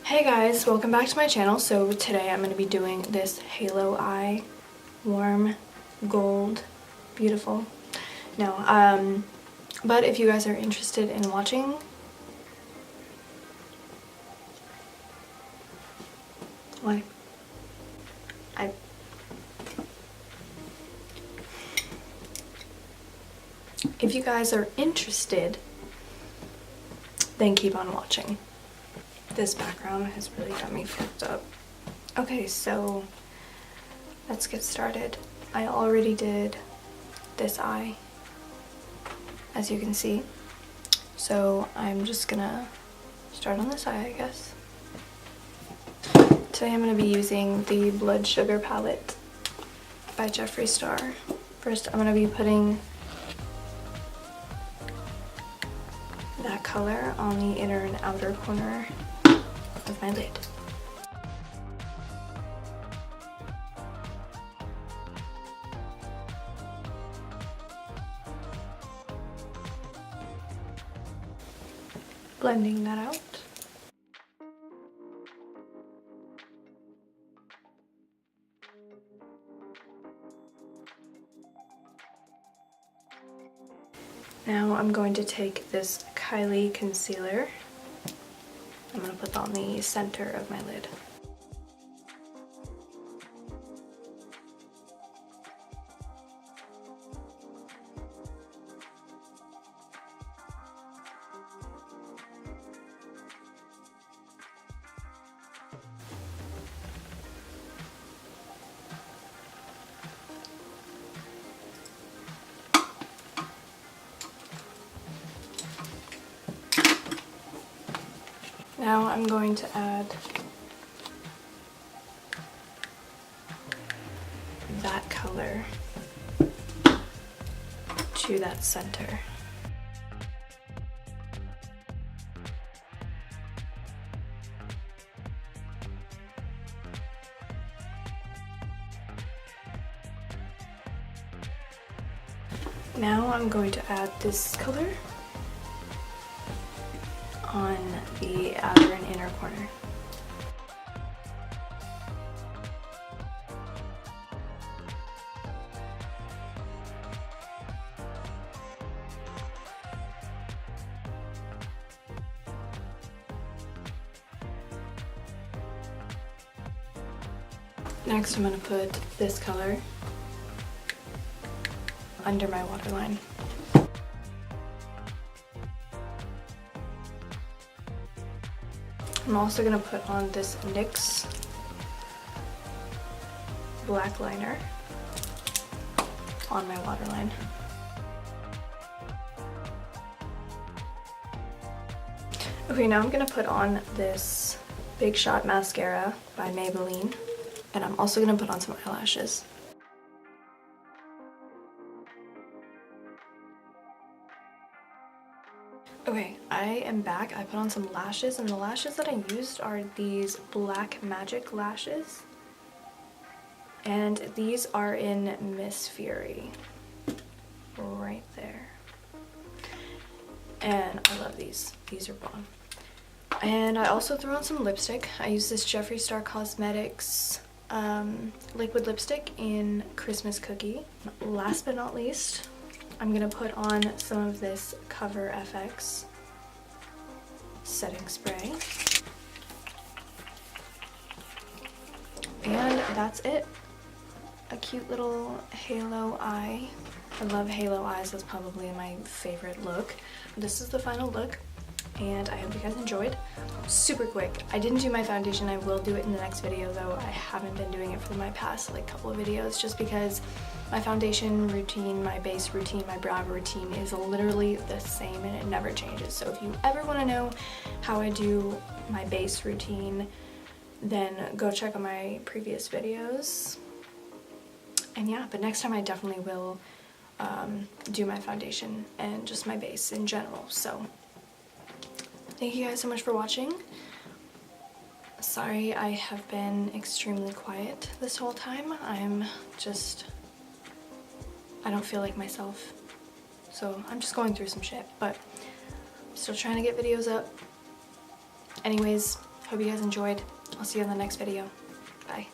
Hey guys, welcome back to my channel. So today I'm going to be doing this halo eye, warm gold, beautiful. No, but if you guys are interested in watching, what? If you guys are interested, then keep on watching. This background has really got me fucked up. Okay, so let's get started. I already did this eye, as you can see. So I'm just gonna start on this eye, I guess. Today I'm gonna be using the Blood Sugar palette by Jeffree Star. First, I'm gonna be putting that color on the inner and outer corner of my lid. Blending that out. Now I'm going to take this Kylie concealer. I'm going to put that on the center of my lid. Now I'm going to add that color to that center. Now I'm going to add this color on the outer and inner corner. Next, I'm going to put this color under my waterline. I'm also going to put on this NYX black liner on my waterline. Okay, now I'm going to put on this Big Shot mascara by Maybelline, and I'm also going to put on some eyelashes. Okay, I am back. I put on some lashes, and the lashes that I used are these Black Magic lashes. And these are in Miss Fury. Right there. And I love these. These are bomb. And I also threw on some lipstick. I used this Jeffree Star Cosmetics liquid lipstick in Christmas Cookie. Last but not least, I'm gonna put on some of this Cover FX setting spray. And that's it. A cute little halo eye. I love halo eyes. That's probably my favorite look. This is the final look, and I hope you guys enjoyed. Super quick. I didn't do my foundation. I will do it in the next video, though. I haven't been doing it for my past couple of videos, just because my foundation routine, my base routine, my brow routine is literally the same and it never changes. So if you ever want to know how I do my base routine, then go check out my previous videos. And yeah, but next time I definitely will do my foundation and just my base in general. So thank you guys so much for watching. Sorry I have been extremely quiet this whole time. I don't feel like myself. So I'm just going through some shit, but I'm still trying to get videos up. Anyways, Hope you guys enjoyed. I'll see you in the next video. Bye.